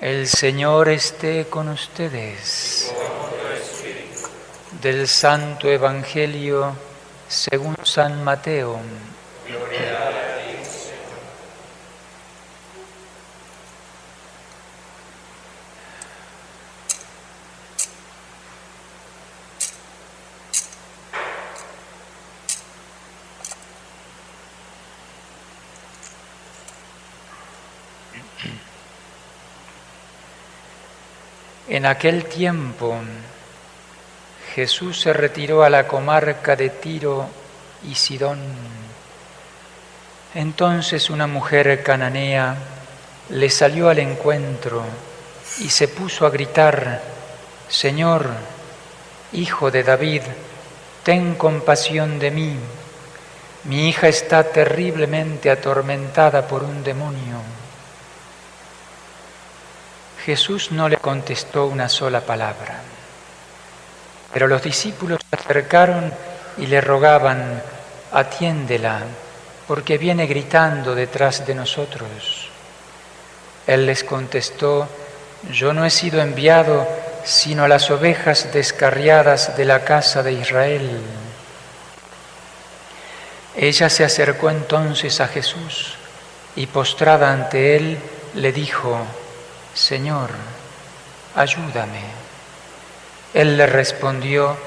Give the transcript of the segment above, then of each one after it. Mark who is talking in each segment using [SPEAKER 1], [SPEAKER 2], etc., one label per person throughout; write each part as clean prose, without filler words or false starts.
[SPEAKER 1] El Señor esté con ustedes. Del Santo Evangelio según San Mateo.
[SPEAKER 2] Gloria a ti, Señor.
[SPEAKER 1] En aquel tiempo, Jesús se retiró a la comarca de Tiro y Sidón. Entonces una mujer cananea le salió al encuentro y se puso a gritar: «Señor, Hijo de David, ten compasión de mí. Mi hija está terriblemente atormentada por un demonio». Jesús no le contestó una sola palabra, pero los discípulos se acercaron y le rogaban: «Atiéndela, porque viene gritando detrás de nosotros». Él les contestó: «Yo no he sido enviado sino a las ovejas descarriadas de la casa de Israel». Ella se acercó entonces a Jesús y, postrada ante él, le dijo: «Señor, ayúdame». Él le respondió: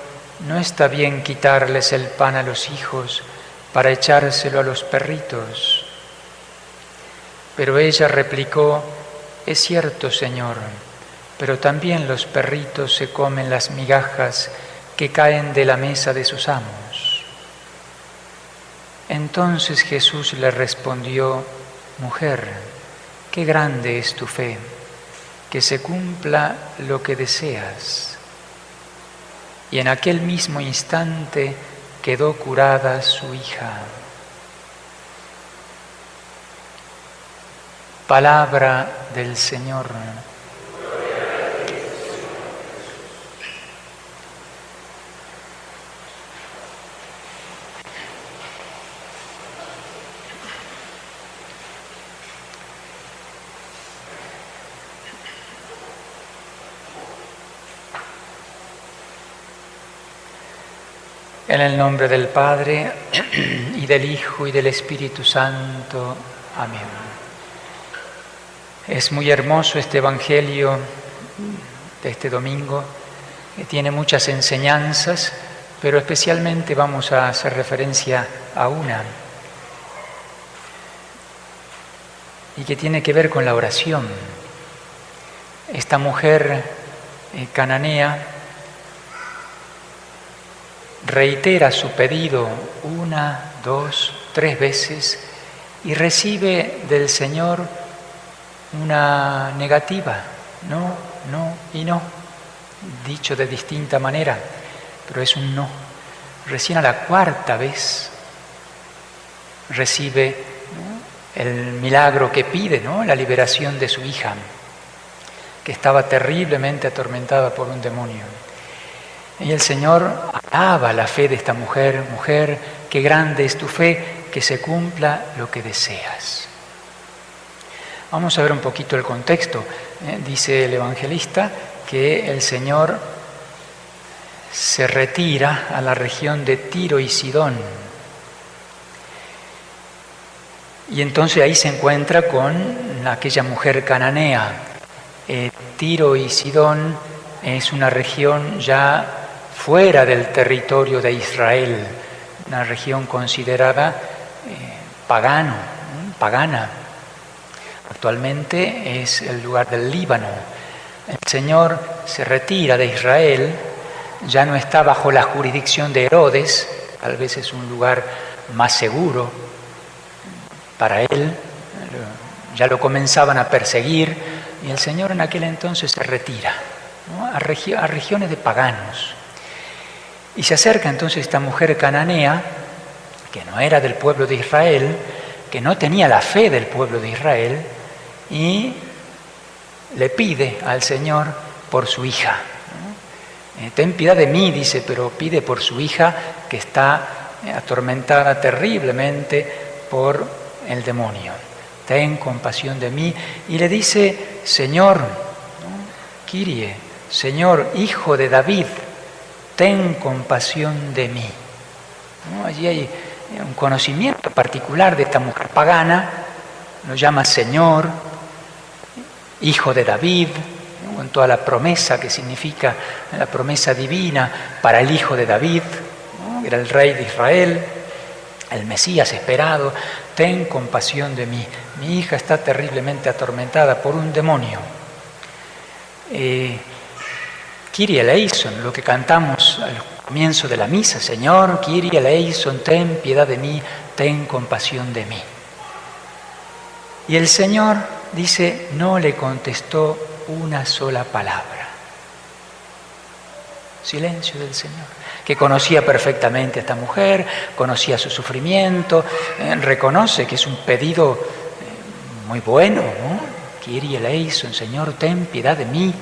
[SPEAKER 1] «No está bien quitarles el pan a los hijos para echárselo a los perritos». Pero ella replicó: «Es cierto, Señor, pero también los perritos se comen las migajas que caen de la mesa de sus amos». Entonces Jesús le respondió: «Mujer, qué grande es tu fe, que se cumpla lo que deseas». Y en aquel mismo instante quedó curada su hija. Palabra del Señor. En el nombre del Padre, y del Hijo, y del Espíritu Santo. Amén. Es muy hermoso este Evangelio de este domingo, que tiene muchas enseñanzas, pero especialmente vamos a hacer referencia a una, y que tiene que ver con la oración. Esta mujer cananea reitera su pedido 1, 2, 3 veces y recibe del Señor una negativa: no, no y no, dicho de distinta manera, pero es un no. Recién a la 4ª vez recibe el milagro que pide, la liberación de su hija, que estaba terriblemente atormentada por un demonio. Y el Señor alaba la fe de esta mujer: «Mujer, qué grande es tu fe, que se cumpla lo que deseas». Vamos a ver un poquito el contexto. Dice el evangelista que el Señor se retira a la región de Tiro y Sidón. Y entonces ahí se encuentra con aquella mujer cananea. Tiro y Sidón es una región ya fuera del territorio de Israel, una región considerada pagana. Actualmente es el lugar del Líbano. El Señor se retira de Israel, ya no está bajo la jurisdicción de Herodes, tal vez es un lugar más seguro para él, ya lo comenzaban a perseguir, y el Señor en aquel entonces se retira, a regiones de paganos. Y se acerca entonces esta mujer cananea, que no era del pueblo de Israel, que no tenía la fe del pueblo de Israel, y le pide al Señor por su hija. Ten piedad de mí, dice, pero pide por su hija, que está atormentada terriblemente por el demonio. Ten compasión de mí. Y le dice: «Señor, Kyrie, Señor, Hijo de David, ten compasión de mí. ¿No? Allí hay un conocimiento particular de esta mujer pagana, lo llama Señor, Hijo de David, ¿no? Con toda la promesa que significa la promesa divina para el Hijo de David, ¿no? Era el Rey de Israel, el Mesías esperado. Ten compasión de mí, mi hija está terriblemente atormentada por un demonio. Kyrie eleison, lo que cantamos al comienzo de la misa, Señor, Kyrie eleison, ten piedad de mí, ten compasión de mí. Y el Señor, dice, no le contestó una sola palabra. Silencio del Señor, que conocía perfectamente a esta mujer, conocía su sufrimiento, reconoce que es un pedido muy bueno, ¿no? Kyrie eleison, Señor, ten piedad de mí.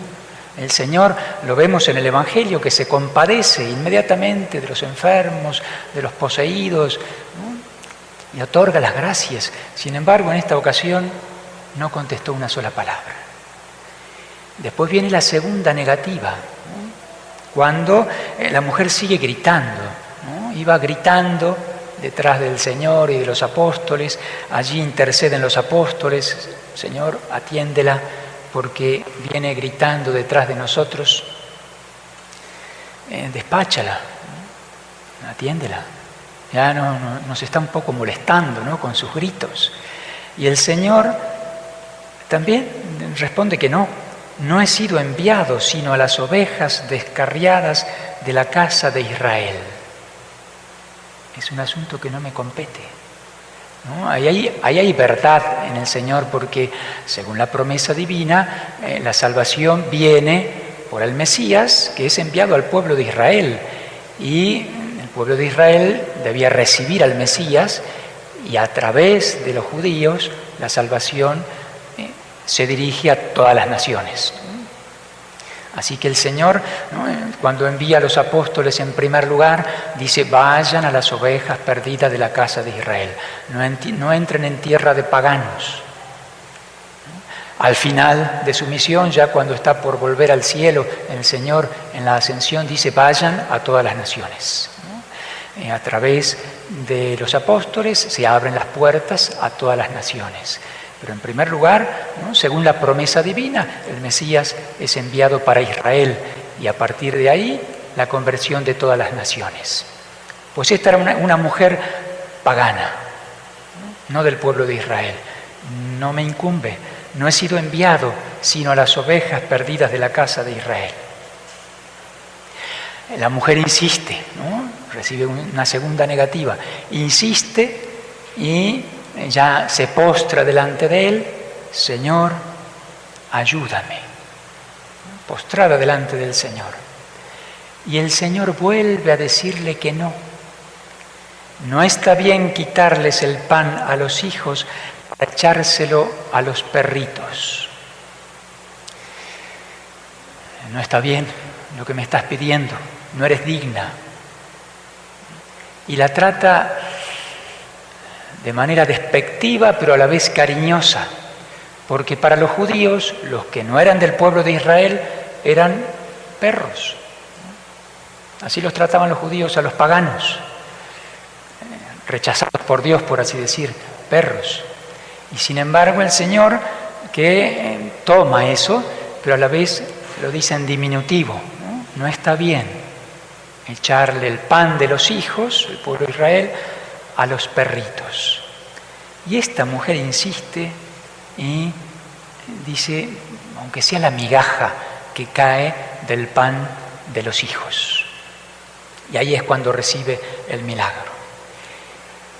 [SPEAKER 1] El Señor, lo vemos en el Evangelio, que se compadece inmediatamente de los enfermos, de los poseídos, ¿no? Y otorga las gracias. Sin embargo, en esta ocasión no contestó una sola palabra. Después viene la segunda negativa, ¿no? Cuando la mujer sigue gritando, ¿no? Iba gritando detrás del Señor y de los apóstoles, allí interceden los apóstoles, Señor, atiéndela, porque viene gritando detrás de nosotros, despáchala, ¿no? Atiéndela, ya nos está un poco molestando, ¿no? Con sus gritos. Y el Señor también responde que no he sido enviado sino a las ovejas descarriadas de la casa de Israel. Es un asunto que no me compete, ¿no? Ahí hay verdad en el Señor, porque según la promesa divina, la salvación viene por el Mesías, que es enviado al pueblo de Israel, y el pueblo de Israel debía recibir al Mesías, y a través de los judíos la salvación se dirige a todas las naciones. Así que el Señor, ¿no? Cuando envía a los apóstoles en primer lugar, dice, vayan a las ovejas perdidas de la casa de Israel, no entren en tierra de paganos. Al final de su misión, ya cuando está por volver al cielo, el Señor en la ascensión dice, vayan a todas las naciones. A través de los apóstoles se abren las puertas a todas las naciones. Pero en primer lugar, ¿no? Según la promesa divina, el Mesías es enviado para Israel, y a partir de ahí la conversión de todas las naciones. Pues esta era una mujer pagana, no del pueblo de Israel. No me incumbe, no he sido enviado sino a las ovejas perdidas de la casa de Israel. La mujer insiste, ¿no? Recibe una segunda negativa, insiste y ya se postra delante de él, Señor, ayúdame. Postrada delante del Señor. Y el Señor vuelve a decirle que no está bien quitarles el pan a los hijos para echárselo a los perritos. No está bien lo que me estás pidiendo, no eres digna. Y la trata de manera despectiva, pero a la vez cariñosa, porque para los judíos, los que no eran del pueblo de Israel, eran perros. Así los trataban los judíos a los paganos, rechazados por Dios, por así decir, perros. Y sin embargo el Señor, que toma eso, pero a la vez lo dice en diminutivo, no está bien echarle el pan de los hijos, el pueblo de Israel, a los perritos. Y esta mujer insiste y dice, aunque sea la migaja que cae del pan de los hijos. Y ahí es cuando recibe el milagro.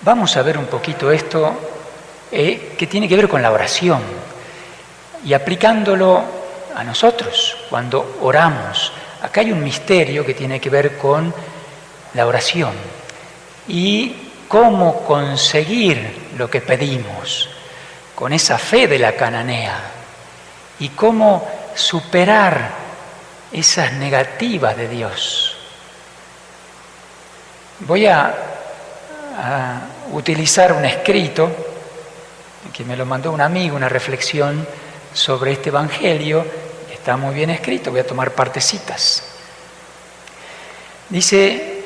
[SPEAKER 1] Vamos a ver un poquito esto que tiene que ver con la oración y aplicándolo a nosotros cuando oramos. Acá hay un misterio que tiene que ver con la oración y cómo conseguir lo que pedimos con esa fe de la cananea y cómo superar esas negativas de Dios. Voy a utilizar un escrito que me lo mandó un amigo, una reflexión sobre este Evangelio. está muy bien escrito, voy a tomar partecitas. Dice,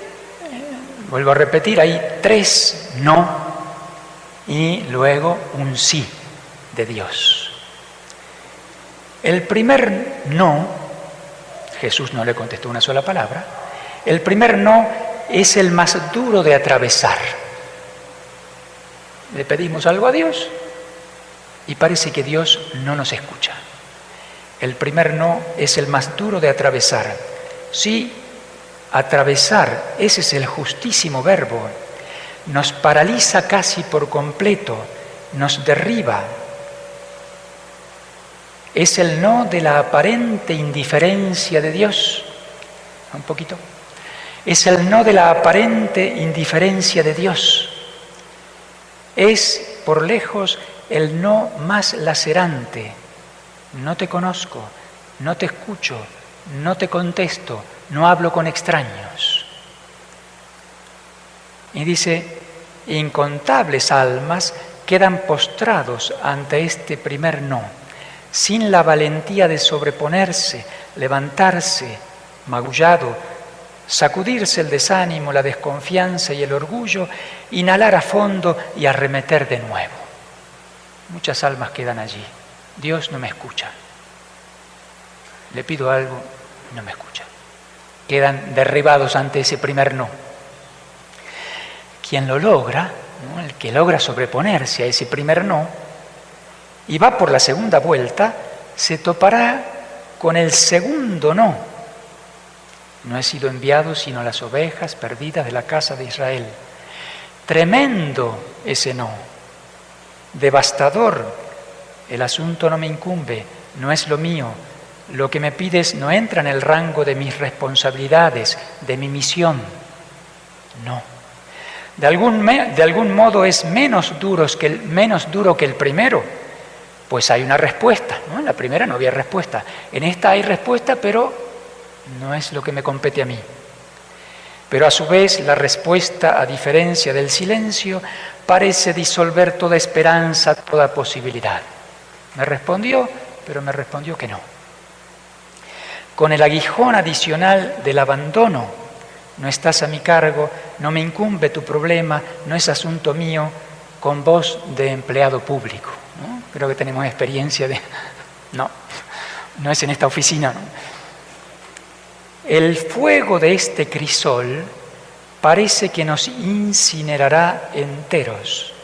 [SPEAKER 1] vuelvo a repetir, hay 3 no y luego un sí de Dios. El primer no, Jesús no le contestó una sola palabra, el primer no es el más duro de atravesar. Le pedimos algo a Dios y parece que Dios no nos escucha. El primer no es el más duro de atravesar. Sí, atravesar, ese es el justísimo verbo, nos paraliza casi por completo, nos derriba. Es el no de la aparente indiferencia de Dios. Un poquito. Es el no de la aparente indiferencia de Dios. Es, por lejos, el no más lacerante. No te conozco, no te escucho, no te contesto, no hablo con extraños. Y dice, incontables almas quedan postrados ante este primer no, sin la valentía de sobreponerse, levantarse, magullado, sacudirse el desánimo, la desconfianza y el orgullo, inhalar a fondo y arremeter de nuevo. Muchas almas quedan allí. Dios no me escucha. Le pido algo, no me escucha. Quedan derribados ante ese primer no. Quien lo logra, ¿no? El que logra sobreponerse a ese primer no y va por la segunda vuelta, se topará con el segundo no. No he sido enviado sino las ovejas perdidas de la casa de Israel. Tremendo ese no, devastador. El asunto no me incumbe, no es lo mío. Lo que me pides no entra en el rango de mis responsabilidades, de mi misión. No. De algún modo es menos duro que el primero, pues hay una respuesta, ¿no? En la primera no había respuesta. En esta hay respuesta, pero no es lo que me compete a mí. Pero a su vez la respuesta, a diferencia del silencio, parece disolver toda esperanza, toda posibilidad. Me respondió, pero me respondió que no. Con el aguijón adicional del abandono, no estás a mi cargo, no me incumbe tu problema, no es asunto mío, con voz de empleado público, ¿no? Creo que tenemos experiencia de... No es en esta oficina, ¿no? El fuego de este crisol parece que nos incinerará enteros.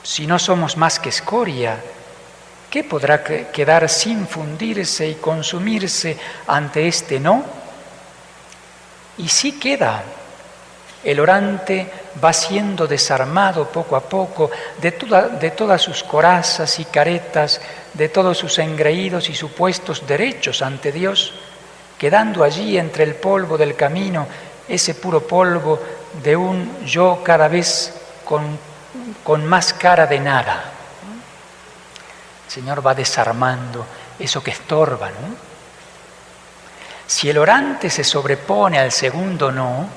[SPEAKER 1] Si no somos más que escoria, ¿qué podrá quedar sin fundirse y consumirse ante este no? Y sí queda. El orante va siendo desarmado poco a poco de todas sus corazas y caretas, de todos sus engreídos y supuestos derechos ante Dios, quedando allí entre el polvo del camino, ese puro polvo de un yo cada vez con más cara de nada. El Señor va desarmando eso que estorba, ¿no? Si el orante se sobrepone al segundo no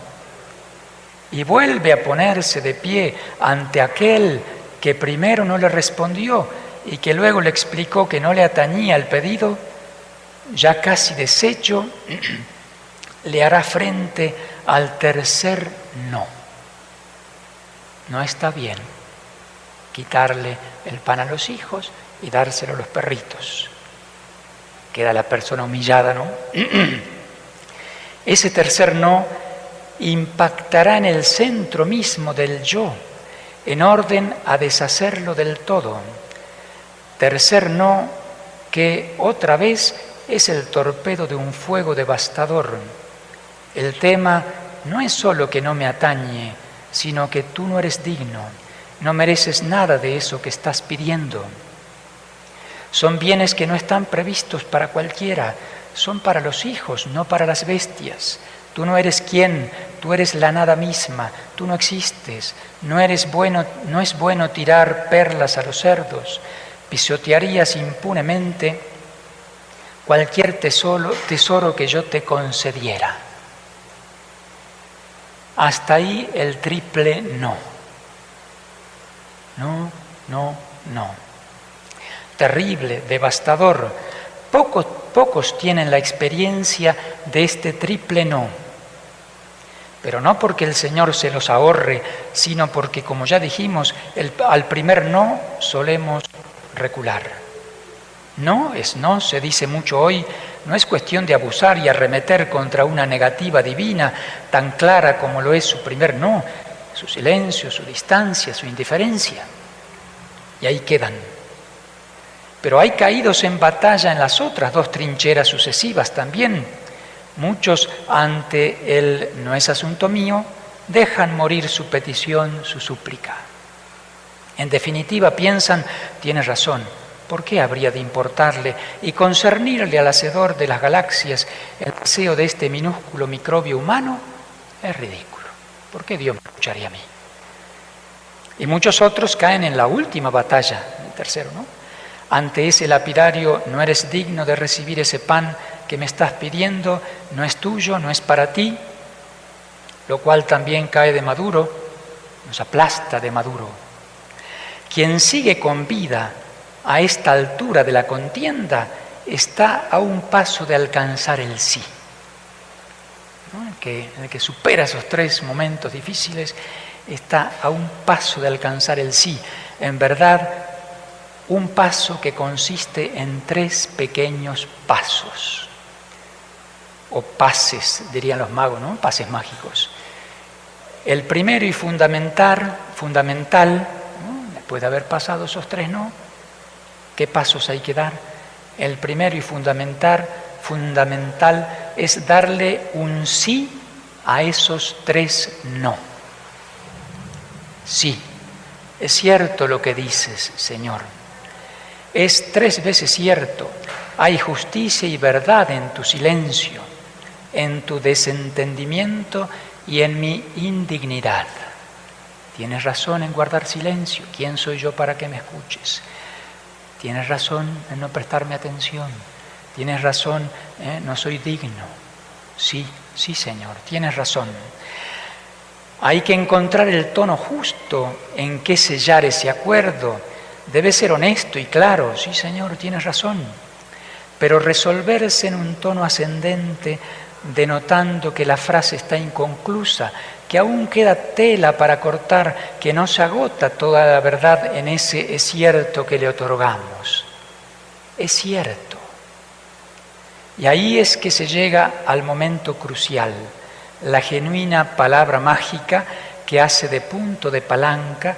[SPEAKER 1] y vuelve a ponerse de pie ante aquel que primero no le respondió y que luego le explicó que no le atañía el pedido, ya casi deshecho, le hará frente al tercer no. No está bien quitarle el pan a los hijos y dárselo a los perritos. Queda la persona humillada, ¿no? Ese tercer no impactará en el centro mismo del yo, en orden a deshacerlo del todo. Tercer no que otra vez es el torpedo de un fuego devastador. El tema no es solo que no me atañe, sino que tú no eres digno, no mereces nada de eso que estás pidiendo. Son bienes que no están previstos para cualquiera, son para los hijos, no para las bestias. Tú no eres quien, tú eres la nada misma, tú no existes, no es bueno tirar perlas a los cerdos, pisotearías impunemente cualquier tesoro que yo te concediera. Hasta ahí el triple no. No, no, no. Terrible, devastador, Pocos tienen la experiencia de este triple no, pero no porque el Señor se los ahorre, sino porque, como ya dijimos, al primer no solemos recular. No es no, se dice mucho hoy, no es cuestión de abusar y arremeter contra una negativa divina tan clara como lo es su primer no, su silencio, su distancia, su indiferencia. Y ahí quedan. Pero hay caídos en batalla en las otras dos trincheras sucesivas también. Muchos ante el no es asunto mío, dejan morir su petición, su súplica. En definitiva piensan, tiene razón, ¿por qué habría de importarle y concernirle al Hacedor de las galaxias el deseo de este minúsculo microbio humano? Es ridículo. ¿Por qué Dios me escucharía a mí? Y muchos otros caen en la última batalla, el tercero, ¿no? Ante ese lapidario, no eres digno de recibir ese pan que me estás pidiendo, no es tuyo, no es para ti, lo cual también cae de maduro, nos aplasta de maduro. Quien sigue con vida a esta altura de la contienda está a un paso de alcanzar el sí. ¿No? El que supera esos tres momentos difíciles está a un paso de alcanzar el sí. En verdad, un paso que consiste en tres pequeños pasos, o pases, dirían los magos, ¿no? Pases mágicos. El primero y fundamental, ¿no? Después de haber pasado esos tres no, ¿qué pasos hay que dar? El primero y fundamental es darle un sí a esos tres no. Sí, es cierto lo que dices, Señor. Es 3 veces cierto. Hay justicia y verdad en tu silencio, en tu desentendimiento y en mi indignidad. Tienes razón en guardar silencio. ¿Quién soy yo para que me escuches? Tienes razón en no prestarme atención. Tienes razón, no soy digno. Sí, Señor, tienes razón. Hay que encontrar el tono justo en que sellar ese acuerdo. Debe ser honesto y claro. Sí, Señor, tienes razón. Pero resolverse en un tono ascendente, denotando que la frase está inconclusa, que aún queda tela para cortar, que no se agota toda la verdad en ese es cierto que le otorgamos. Es cierto. Y ahí es que se llega al momento crucial, la genuina palabra mágica que hace de punto de palanca,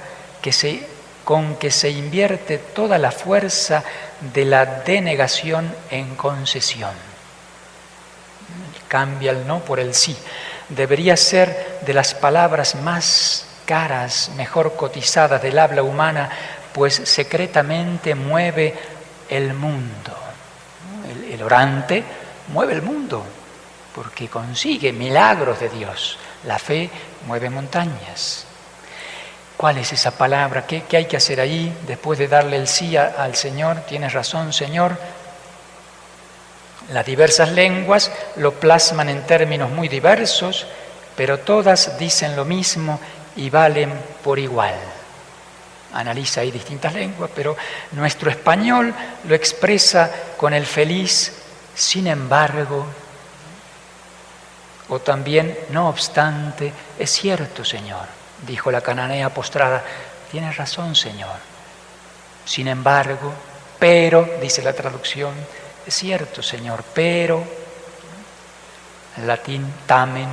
[SPEAKER 1] con que se invierte toda la fuerza de la denegación en concesión. Cambia el no por el sí. Debería ser de las palabras más caras, mejor cotizadas del habla humana, pues secretamente mueve el mundo. El orante mueve el mundo, porque consigue milagros de Dios. La fe mueve montañas. ¿Cuál es esa palabra? ¿Qué hay que hacer ahí después de darle el sí al Señor? Tienes razón, Señor. Las diversas lenguas lo plasman en términos muy diversos, pero todas dicen lo mismo y valen por igual. Analiza ahí distintas lenguas, pero nuestro español lo expresa con el feliz sin embargo, o también no obstante, es cierto, Señor, dijo la cananea postrada, tienes razón, Señor. Sin embargo, pero, dice la traducción, es cierto, Señor, pero, en latín, tamen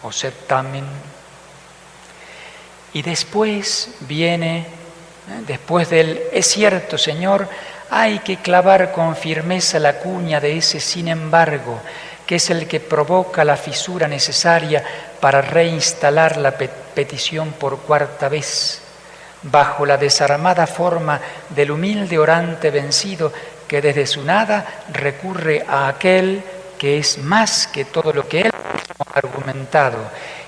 [SPEAKER 1] o sed tamen. Y después viene, después del es cierto, Señor, hay que clavar con firmeza la cuña de ese sin embargo, que es el que provoca la fisura necesaria para reinstalar la petición por 4ª vez, bajo la desarmada forma del humilde orante vencido que desde su nada recurre a aquel que es más que todo lo que él ha argumentado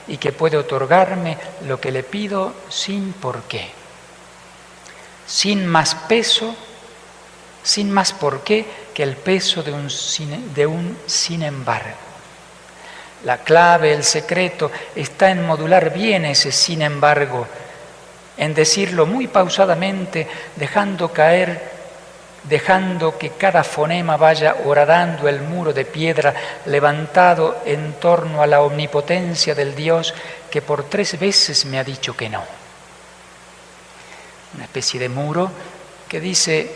[SPEAKER 1] y que puede otorgarme lo que le pido sin por qué, sin más peso, sin más por qué que el peso de un sin embargo. La clave, el secreto, está en modular bien ese sin embargo, en decirlo muy pausadamente, dejando caer dejando que cada fonema vaya horadando el muro de piedra levantado en torno a la omnipotencia del Dios que por 3 veces me ha dicho que no. Una especie de muro que dice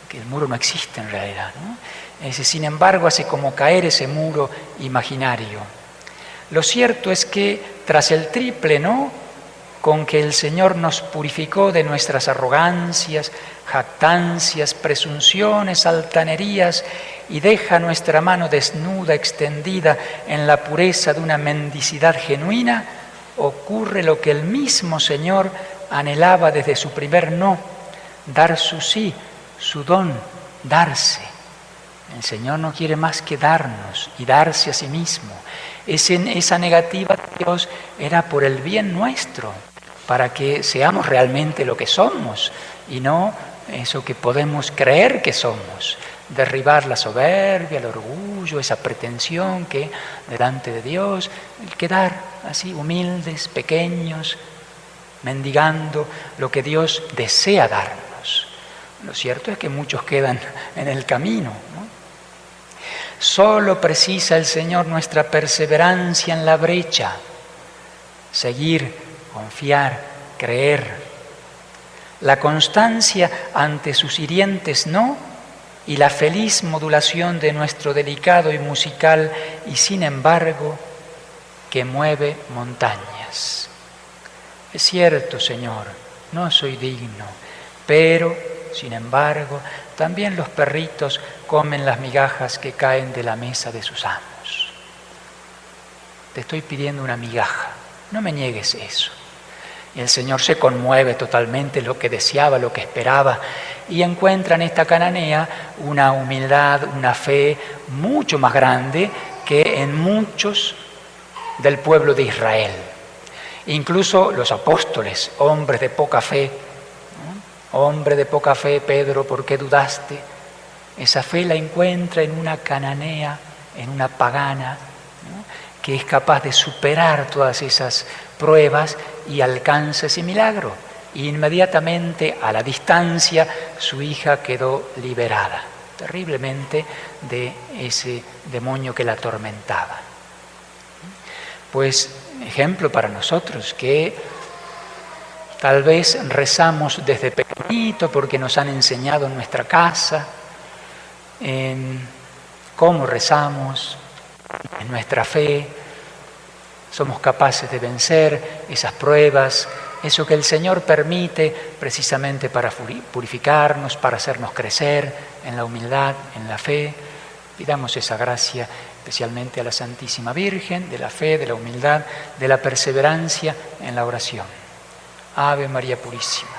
[SPEAKER 1] que el muro no existe en realidad, ¿no? Sin embargo, hace como caer ese muro imaginario. Lo cierto es que tras el triple no, con que el Señor nos purificó de nuestras arrogancias, jactancias, presunciones, altanerías, y deja nuestra mano desnuda, extendida en la pureza de una mendicidad genuina, ocurre lo que el mismo Señor anhelaba desde su primer no, dar su sí, su don, darse. El Señor no quiere más que darnos y darse a sí mismo. Esa negativa de Dios era por el bien nuestro, para que seamos realmente lo que somos y no eso que podemos creer que somos. Derribar la soberbia, el orgullo, esa pretensión que delante de Dios, el quedar así humildes, pequeños, mendigando lo que Dios desea darnos. Lo cierto es que muchos quedan en el camino, ¿no? Solo precisa el Señor nuestra perseverancia en la brecha, seguir, confiar, creer. La constancia ante sus hirientes no y la feliz modulación de nuestro delicado y musical y sin embargo que mueve montañas. Es cierto, Señor, no soy digno, pero sin embargo también los perritos comen las migajas que caen de la mesa de sus amos. Te estoy pidiendo una migaja, no me niegues eso. Y el Señor se conmueve totalmente, lo que deseaba, lo que esperaba, y encuentra en esta cananea una humildad, una fe mucho más grande que en muchos del pueblo de Israel. Incluso los apóstoles, hombres de poca fe, ¿no? Hombre de poca fe, Pedro, ¿por qué dudaste? Esa fe la encuentra en una cananea, en una pagana, ¿no? Que es capaz de superar todas esas pruebas y alcanza ese milagro. Y inmediatamente a la distancia su hija quedó liberada terriblemente de ese demonio que la atormentaba. Pues ejemplo para nosotros que tal vez rezamos desde pequeñito porque nos han enseñado en nuestra casa, en cómo rezamos, en nuestra fe. Somos capaces de vencer esas pruebas, eso que el Señor permite precisamente para purificarnos, para hacernos crecer en la humildad, en la fe. Pidamos esa gracia especialmente a la Santísima Virgen, de la fe, de la humildad, de la perseverancia en la oración. Ave María Purísima.